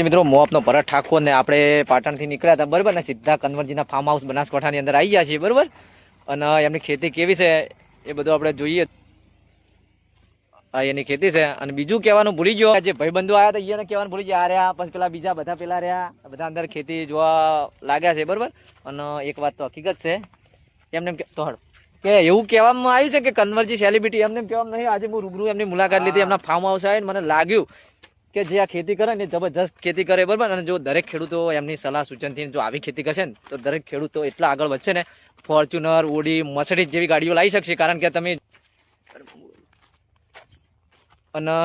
મિત્રો મોપનો ભરત ઠાકોર ને આપણે પાટણથી નીકળ્યા હતા બરોબર ને સીધા કન્વરજીના ફાર્મ હાઉસ બનાસકાંઠાની અંદર આવી ગયા છીએ બરોબર અને એમની ખેતી કેવી છે એ બધું આપણે જોઈએ એની ખેતી છે અને બીજું કહેવાનું ભૂલી ગયો જે ભાઈબંધુ આવ્યા હતા એને કહેવાનું ભૂલી ગયા રહ્યા પછી પેલા બીજા બધા પેલા રહ્યા બધા અંદર ખેતી જોવા લાગ્યા છે બરોબર અને એક વાત તો હકીકત છે એમને તો કે એવું કહેવામાં આવ્યું છે કે કન્વરજી સેલિબ્રિટી એમને કહેવામાં નહીં આજે હું રૂબરૂ એમની મુલાકાત લીધી એમના ફાર્મ હાઉસ આવીને મને લાગ્યું કે જે આ ખેતી કરે ને જબરજસ્ત ખેતી કરે બરાબર અને જો દરેક ખેડૂતો એમની સલાહ સૂચનથી જો આવી ખેતી કરશે ને તો દરેક ખેડૂતો એટલા આગળ વધશે ને ફોર્ચ્યુનર ઓડી મર્સિડીઝ જેવી ગાડીઓ લાવી શકશે કારણ કે તમે અને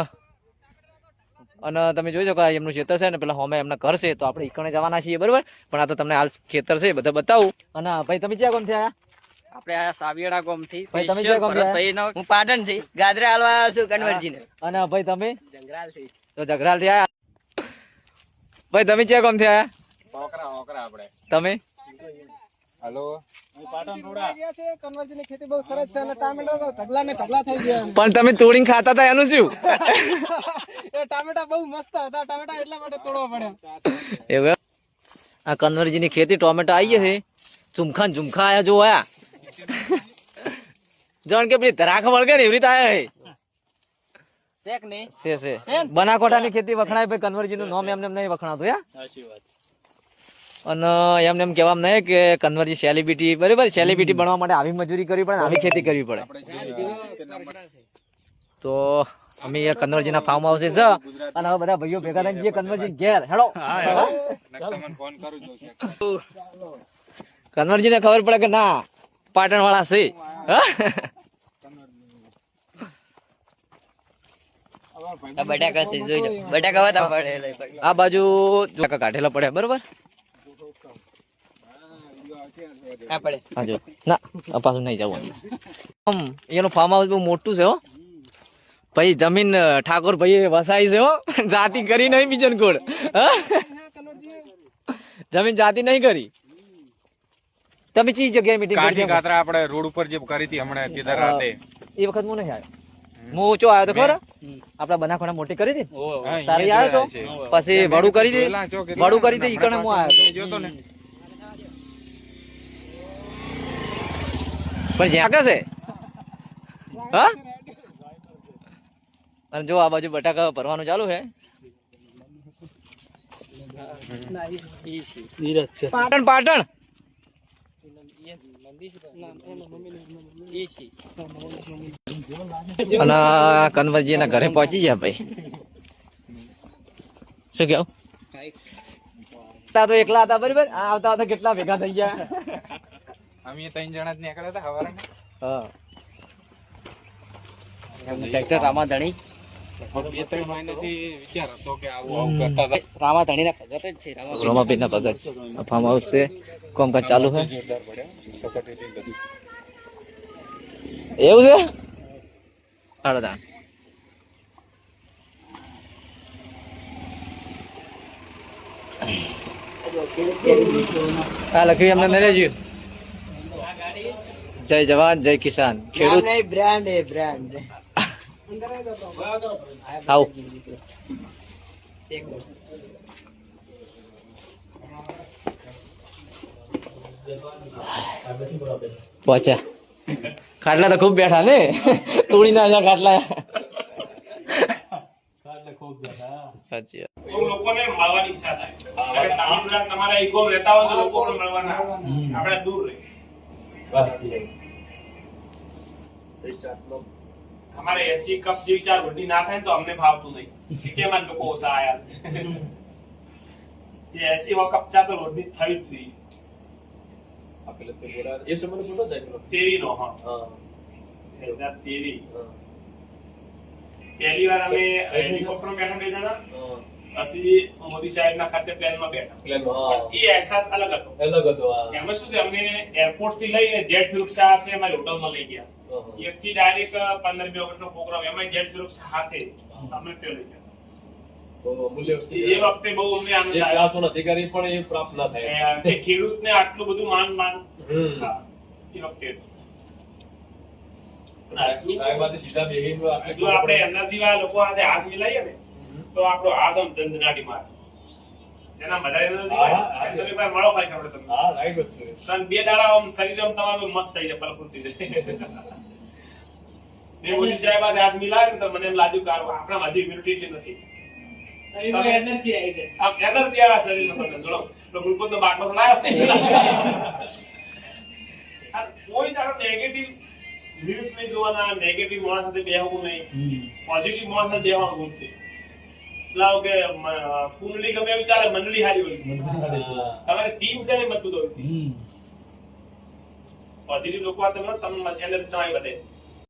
તમે જોઈ શકો એમનું ખેતર છે ને પેલા હોમે એમના ઘર છે તો આપણે ઈકણે જવાના છીએ બરાબર પણ આ તો તમને હાલ ખેતર છે બધા બતાવું અને ભાઈ તમે ક્યાં કોણ થયા આપણે આ સાવિયાડા ગામ થી ભાઈ તમે ક્યાં કોણ થયા હું પાટણ થી ગાદરા હાલવા આવ્યો છું કન્વરજી ને અને ભાઈ તમે જંગરાલ થી તો જગરાલ થી આયા ભાઈ તમે ક્યાં કોણ થયા ઓકરા આપણે તમે હેલો પાટણ રોડા ગયા છે કન્વરજી ની ખેતી બહુ સરસ છે અને ટામેટા ઢગલા ને ઢગલા થઈ ગયા પણ તમે તોડીને ખાતા હતા એનું શું એ ટામેટા બહુ મસ્ત હતા ટામેટા એટલા માટે તોડવા પડ્યા એવું આ કન્વરજી ની ખેતી ટોમેટો આવી છે ઝુમખા ઝુમખા આયા જો આયા જાણ કે પેલી ધરાખ વળગે ને એવી રીતે આયા શેક ને છે બનાસકાંઠાની ખેતી વખણાય ભાઈ કન્વરજી નું નામ એમને નહીં વખણાતું યા સાચી વાત અને એમને એમ કહેવામાં નહીં કે કન્વરજી સેલિબ્રિટી બરાબર સેલિબ્રિટી બનવા માટે આવી મજૂરી કરવી પડે આવી ખેતી કરવી પડે તો અમે અહીંયા કન્વરજીના ફાર્મ હાઉસ છે અને હવે બધા ભાઈઓ ભેગા થઈને કન્વરજી ઘેર હેડો ફોન કરું કન્વરજીને ખબર પડે કે ના પાટણ વાળા છે બટાકા થી જોઈ લો બટાકા વાતા પડે આ બાજુ કાઢેલા પડે બરોબર આ પડે હાજો ના પાછું નહીં જવું એનું ફાર્મ હાઉસ બહુ મોટું છે હો ભાઈ જમીન ઠાકોર ભાઈ વસાઈ છે હો જાતિ કરી નહીં બીજન કોડ જમીન જાતિ નહીં કરી તમે ચી જગ્યાએ મીટિંગ કરી કાતરા આપણે રોડ ઉપર જે કરી હતી હમણાં કેદાર રાતે એ વખત હું નહીં આવ્યો હું ચો આવ્યો તો ખરો આપડા બનાસકાંઠા મોટી કરી હતી તારી આવ્યો તો પછી વડું કરી હતી વડું કરી હતી ઈકણે હું આવ્યો જોતો ને પણ જ્યાં છે હા અને જો આ બાજુ બટાકા ભરવાનું ચાલુ છે પાટણ પાટણ અને કન્વરજી ના ઘરે પહોંચી ગયા ભાઈ શું કેવું તો એકલા હતા બરાબર આવતા આવતા કેટલા ભેગા થઈ ગયા અમે 3 જણા જ નીકળ્યા હતા હવારે હા ટ્રેક્ટર રામાધણી 2-3 મહિનાથી વિચાર હતો કે આવું કરતા હતા રામાધણી ના ભગત જ છે રોમાપીર ના ભગત ફાર્મ હાઉસ છે કામકાજ ચાલુ છે જોરદાર પડ્યો સકટેથી બધું એવું છે હાલો તા હા લખી અમને નહીં લેજો જય જવાન જય કિસાન ખેડૂત બ્રાન્ડ હે બ્રાન્ડ આવો પહોંચ્યા ખાટલા તો ખૂબ બેઠા ને તોડી ના ખાટલા સાચી લોકોને મળવાની ઈચ્છા થાય તમારા ઈગો રહેતા હોય તો લોકોને મળવાના આપણે દૂર રહી અમારે 80 કપ જેવી ચાર રોટી ના થાય તો અમને ભાવતું નહીં કે કેમ આ લોકો ઓછા આયા છે એ 80 કપ ચા તો રોટની થઈ જ જોઈએ એ સમય ફોટો છે 23 નો હા 2023 પહેલી વાર અમે હેલિકોપ્ટર બેઠા બે જણા પછી મોદી સાહેબ ના ખર્ચે પ્લેન માં બેઠા એ અહેસાસ અલગ હતો એમાં શું છે અમને એરપોર્ટ થી લઈને જેટ સુરક્ષા સાથે અમારી હોટલ માં લઈ ગયા એક થી ડાયરેક્ટ 15 ઓગસ્ટ નો પ્રોગ્રામ એમાં જેટ સુરક્ષા સાથે અમને તે લઈ ગયા એ વખતે બહુ અમને આનંદ આવ્યો અધિકારી પણ એ પ્રાપ્ત ના થાય કે ખેડૂતને આટલું બધું માન હા એ વખતે જો આપણે એમના જેવા લોકો હાથે હાથ મિલાઈએ ને તો આપણો હાથ આમ ધંધનાટી મારે એના વધારે એનર્જી હોય ને, તમે એકવાર મળો ખાઈ ખબર તમને. ત્રણ બે દાડા આમ શરીર આમ તમારું મસ્ત થઈ જાય, ફલફૂલ થઈ જાય. મેં મોદી સાહેબ હાથે હાથ મિલાવ્યો ને તો મને એમ લાગ્યું કે આપણા હજી immunity એટલી નથી. એનર્જી આવી જાય. આમ energy આવે શરીરમાં તમને. જોડો પેલો ગ્લુકોઝનો બાટલો તો લાવ્યો ને. આ કોઈ તારો નેગેટિવ ન્યૂઝ નહીં જોવાના, નેગેટિવ માણસ સાથે બેહવું નહીં, પોઝિટિવ માણસ સાથે બેહવાનું ગુણ છે. લાવો કે કુંડલી ગમે એવી ચાલે, મંડળી હારી હોય, તમારી ટીમ છે ને મજબૂત હોય. પોઝિટિવ લોકો આ તમે એનર્જી તમારી વધે.